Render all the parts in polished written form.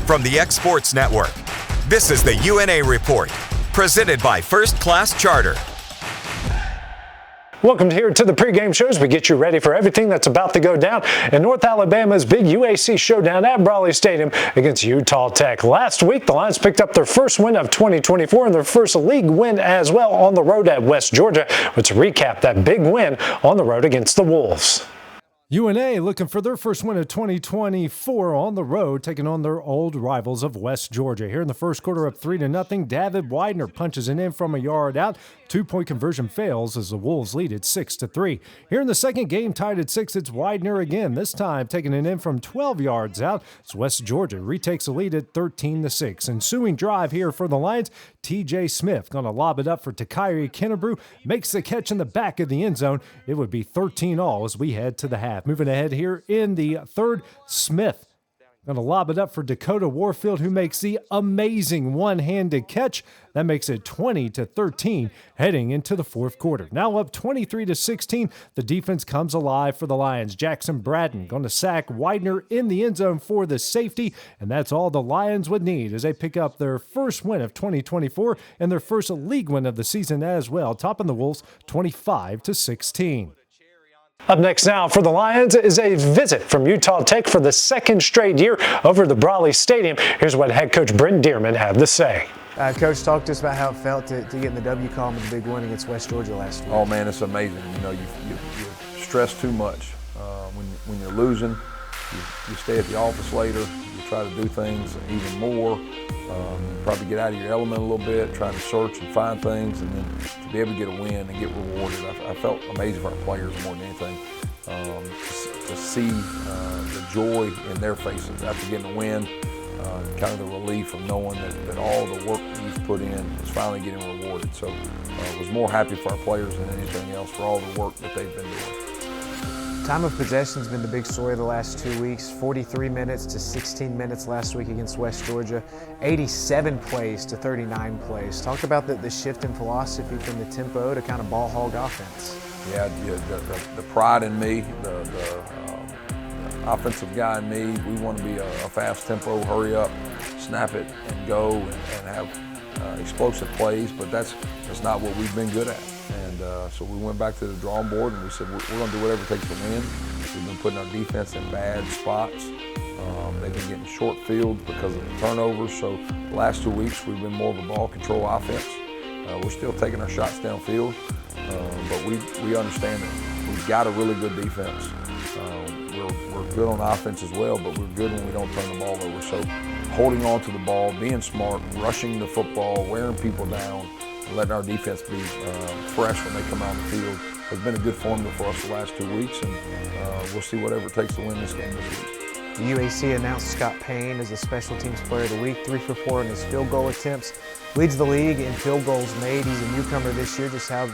From the X Sports Network, this is the UNA Report, presented by First Class Charter. Welcome here to the pregame shows. We get you ready for everything that's about to go down in North Alabama's big UAC showdown at Brawley Stadium against Utah Tech. Last week, the Lions picked up their first win of 2024 and their first league win as well on the road at West Georgia. Let's recap that big win on the road against the Wolves. UNA looking for their first win of 2024 on the road, taking on their old rivals of West Georgia. Here in the first quarter, up 3-0. David Widener punches it in from a yard out. 2-point conversion fails as the Wolves lead it 6-3. Here in the second game, tied at 6, it's Widener again. This time taking it in from 12 yards out. As West Georgia retakes the lead at 13-6. Ensuing drive here for the Lions. T.J. Smith going to lob it up for Takiri Kennebrew. Makes the catch in the back of the end zone. It would be 13-all as we head to the half. Moving ahead here in the third, Smith going to lob it up for Dakota Warfield, who makes the amazing one-handed catch. That makes it 20-13 heading into the fourth quarter. Now up 23-16, the defense comes alive for the Lions. Jackson Braden going to sack Widener in the end zone for the safety, and that's all the Lions would need as they pick up their first win of 2024 and their first league win of the season as well, topping the Wolves 25-16. Up next now for the Lions is a visit from Utah Tech for the second straight year over the Brawley Stadium. Here's what head coach Brent Dearmon had to say. Coach, talk to us about how it felt to get in the W column with the big win against West Georgia last week. Oh man, it's amazing. You know, you stress too much when you're losing. You stay at the office later. You try to do things even more. Probably get out of your element a little bit, trying to search and find things, and then to be able to get a win and get rewarded. I felt amazing for our players more than anything. To see the joy in their faces after getting a win, kind of the relief of knowing that all the work that you've put in is finally getting rewarded. So I was more happy for our players than anything else for all the work that they've been doing. Time of possession has been the big story of the last 2 weeks. 43 minutes to 16 minutes last week against West Georgia. 87 plays to 39 plays. Talk about the shift in philosophy from the tempo to kind of ball hog offense. Yeah, the pride in me, the offensive guy in me, we want to be a fast tempo, hurry up, snap it and go and have explosive plays, but that's not what we've been good at. And so we went back to the drawing board and we said we're going to do whatever it takes to win. We've been putting our defense in bad spots. They've been getting short fields because of the turnovers. So the last 2 weeks we've been more of a ball control offense. We're still taking our shots downfield, but we understand that we've got a really good defense. We're good on offense as well, but we're good when we don't turn the ball over. So holding on to the ball, being smart, rushing the football, wearing people down, and letting our defense be fresh when they come out on the field has been a good formula for us the last 2 weeks, and we'll see whatever it takes to win this game this week. The UAC announced Scott Payne as the Special Teams Player of the Week, 3 for 4 in his field goal attempts. Leads the league in field goals made. He's a newcomer this year. Just how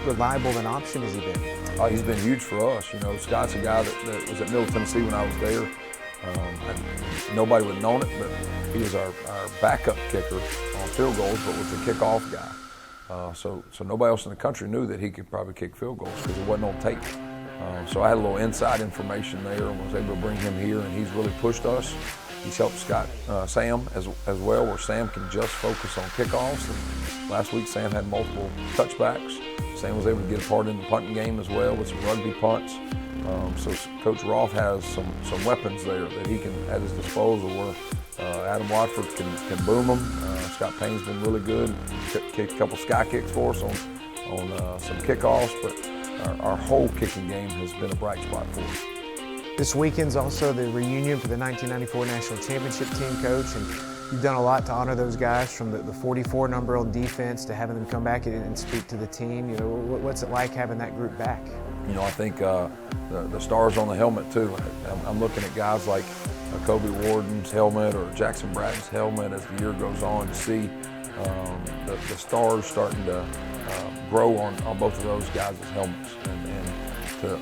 reliable of an option has he been? Oh, he's been huge for us. You know, Scott's a guy that was at Middle Tennessee when I was there. Nobody would have known it, but he was our backup kicker on field goals, but was a kickoff guy. So nobody else in the country knew that he could probably kick field goals because it wasn't on tape. So I had a little inside information there and was able to bring him here, and he's really pushed us. He's helped Sam as well, where Sam can just focus on kickoffs. And last week, Sam had multiple touchbacks. Sam was able to get a part in the punting game as well with some rugby punts. So Coach Roth has some weapons there that he can at his disposal where Adam Watford can boom them. Scott Payne's been really good, kicked a couple sky kicks for us on some kickoffs, but our whole kicking game has been a bright spot for us. This weekend's also the reunion for the 1994 National Championship team, Coach, and you've done a lot to honor those guys, from the 44 number on defense to having them come back and speak to the team. You know, what's it like having that group back? You know, I think the stars on the helmet too. I'm looking at guys like Kobe Warden's helmet or Jackson Braden's helmet as the year goes on to see the stars starting to grow on both of those guys' helmets, and to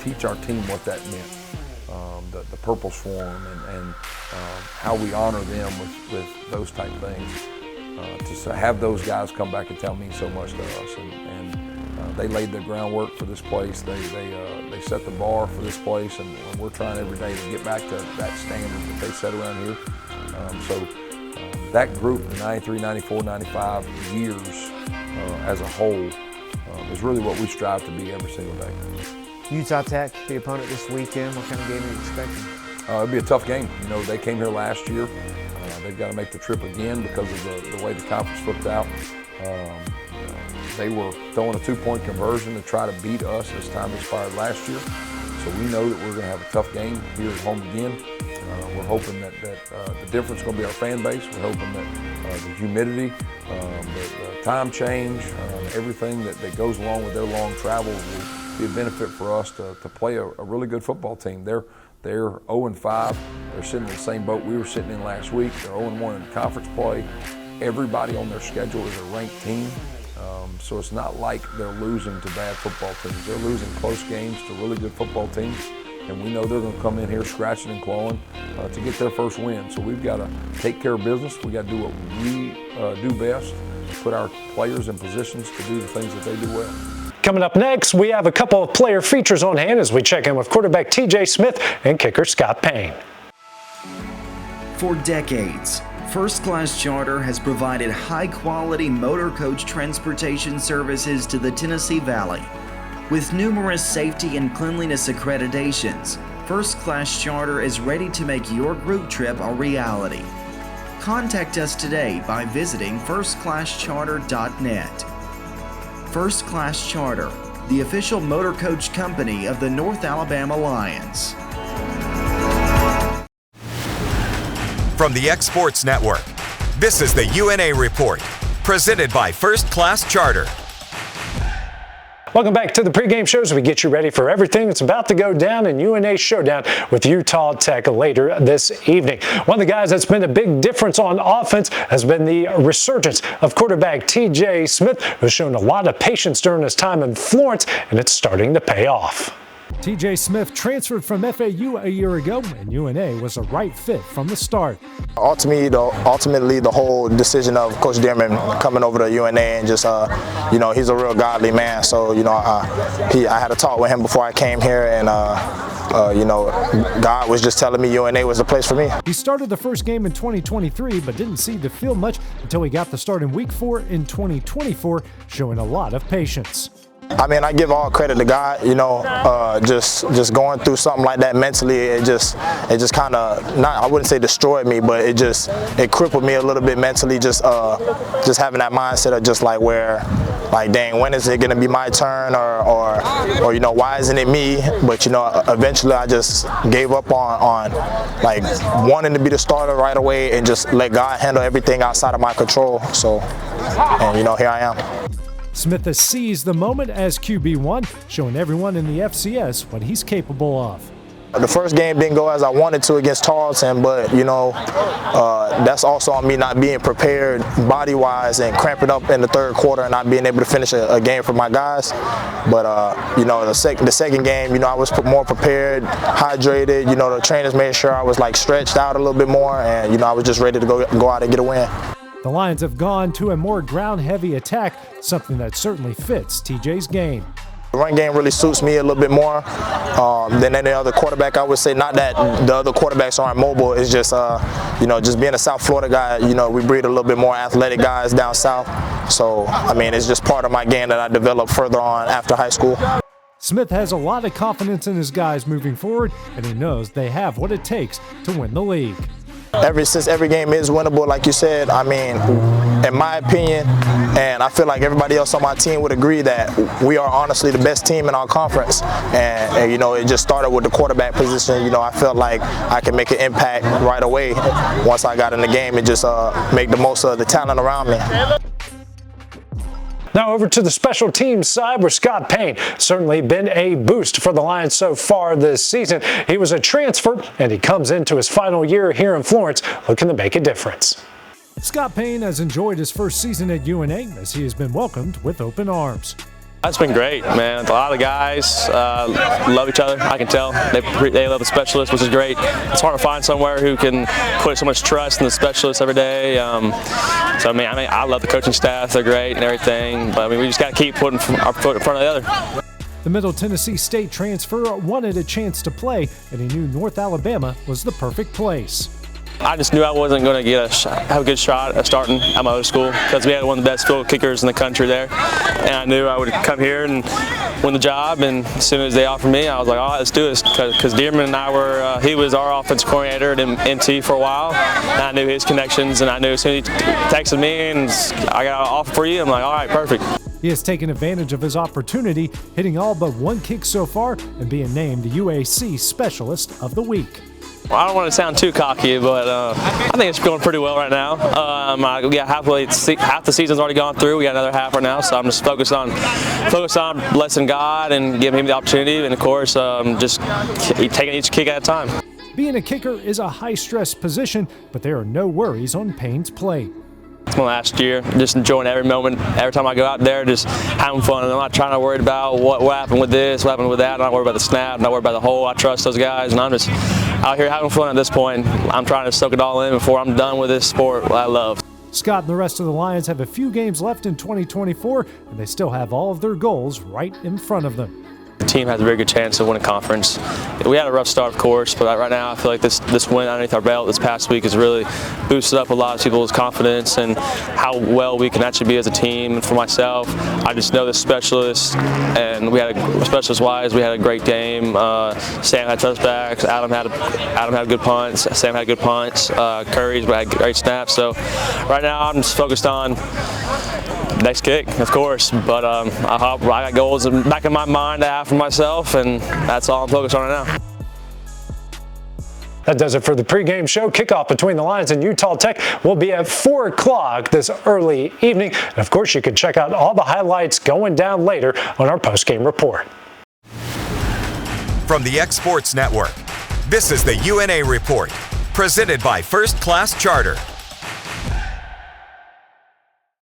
teach our team what that meant. The purple swarm and how we honor them with those type things. To have those guys come back and tell me so much to us, and they laid the groundwork for this place. They set the bar for this place, and we're trying every day to get back to that standard that they set around here. That group, the 93, 94, 95 years as a whole, is really what we strive to be every single day. Utah Tech, the opponent this weekend. What kind of game are you expecting? It'll be a tough game. You know, they came here last year. They've got to make the trip again because of the way the conference flipped out. They were throwing a 2-point conversion to try to beat us as time expired last year. So we know that we're going to have a tough game here at home again. We're hoping that the difference is going to be our fan base. We're hoping that the humidity, the time change, everything that goes along with their long travel will be a benefit for us to play a really good football team. They're 0-5. They're sitting in the same boat we were sitting in last week. They're 0-1 in conference play. Everybody on their schedule is a ranked team. So it's not like they're losing to bad football teams. They're losing close games to really good football teams. And we know they're going to come in here scratching and clawing to get their first win. So we've got to take care of business. We've got to do what we do best, put our players in positions to do the things that they do well. Coming up next, we have a couple of player features on hand as we check in with quarterback TJ Smith and kicker Scott Payne. For decades, First Class Charter has provided high-quality motor coach transportation services to the Tennessee Valley. With numerous safety and cleanliness accreditations, First Class Charter is ready to make your group trip a reality. Contact us today by visiting firstclasscharter.net. First Class Charter, the official motor coach company of the North Alabama Lions. From the X Sports Network, this is the UNA Report, presented by First Class Charter. Welcome back to the pregame show as we get you ready for everything that's about to go down in UNA's showdown with Utah Tech later this evening. One of the guys that's been a big difference on offense has been the resurgence of quarterback TJ Smith, who's shown a lot of patience during his time in Florence, and it's starting to pay off. TJ Smith transferred from FAU a year ago, and UNA was a right fit from the start. Ultimately, the whole decision of Coach Dearmon coming over to UNA and just, he's a real godly man. So, I had a talk with him before I came here, and, God was just telling me UNA was the place for me. He started the first game in 2023, but didn't seem to feel much until he got the start in Week 4 in 2024, showing a lot of patience. I mean, I give all credit to God, just going through something like that mentally, it just kind of, I wouldn't say destroyed me, but it crippled me a little bit mentally, just having that mindset of just like dang, when is it going to be my turn or why isn't it me? But, eventually I just gave up on wanting to be the starter right away and just let God handle everything outside of my control. So, and here I am. Smith has seized the moment as QB1, showing everyone in the FCS what he's capable of. The first game didn't go as I wanted to against Tarleton, but that's also on me not being prepared body-wise and cramping up in the third quarter and not being able to finish a game for my guys. But the second game, I was more prepared, hydrated. The trainers made sure I was stretched out a little bit more, and I was just ready to go out and get a win. The Lions have gone to a more ground-heavy attack, something that certainly fits TJ's game. The run game really suits me a little bit more than any other quarterback, I would say. Not that the other quarterbacks aren't mobile, it's just, just being a South Florida guy, we breed a little bit more athletic guys down south. So, it's just part of my game that I developed further on after high school. Smith has a lot of confidence in his guys moving forward, and he knows they have what it takes to win the league. Since every game is winnable, like you said, in my opinion, and I feel like everybody else on my team would agree that we are honestly the best team in our conference. And it just started with the quarterback position. I felt like I could make an impact right away once I got in the game and just make the most of the talent around me. Now over to the special teams side where Scott Payne certainly been a boost for the Lions so far this season. He was a transfer and he comes into his final year here in Florence looking to make a difference. Scott Payne has enjoyed his first season at UNA as he has been welcomed with open arms. It's been great, man. A lot of guys love each other. I can tell they love the specialists, which is great. It's hard to find somewhere who can put so much trust in the specialists every day. I love the coaching staff. They're great and everything. But we just got to keep putting our foot in front of the other. The Middle Tennessee State transfer wanted a chance to play, and he knew North Alabama was the perfect place. I just knew I wasn't going to have a good shot at starting at my other school because we had one of the best field kickers in the country there. And I knew I would come here and win the job. And as soon as they offered me, I was like, all right, let's do this. Because Dearmon and I were, he was our offensive coordinator at NT for a while. And I knew his connections. And I knew as soon as he texted me and I got an offer for you, I'm like, all right, perfect. He has taken advantage of his opportunity, hitting all but one kick so far and being named the UAC Specialist of the Week. Well, I don't want to sound too cocky, but I think it's going pretty well right now. We got half the season's already gone through. We got another half right now, so I'm just focused on blessing God and giving him the opportunity, and of course, just taking each kick at a time. Being a kicker is a high-stress position, but there are no worries on Payne's plate. It's my last year, just enjoying every moment. Every time I go out there, just having fun. And I'm not trying to worry about what happened with this, what happened with that. I'm not worried about the snap, I'm not worried about the hole. I trust those guys, and I'm just out here having fun at this point. I'm trying to soak it all in before I'm done with this sport I love. Scott and the rest of the Lions have a few games left in 2024, and they still have all of their goals right in front of them. The team has a very good chance of winning conference. We had a rough start, of course, but right now I feel like this win underneath our belt this past week has really boosted up a lot of people's confidence and how well we can actually be as a team. And for myself, I just know the specialists, and we had specialist-wise, we had a great game. Sam had touchbacks, Adam had good punts, Sam had good punts, Curry's had great snaps. So right now I'm just focused on next kick, of course, but I got goals back in my mind to have for myself, and that's all I'm focused on right now. That does it for the pregame show. Kickoff between the Lions and Utah Tech will be at 4 o'clock this early evening. And of course, you can check out all the highlights going down later on our postgame report. From the X Sports Network, this is the UNA Report, presented by First Class Charter.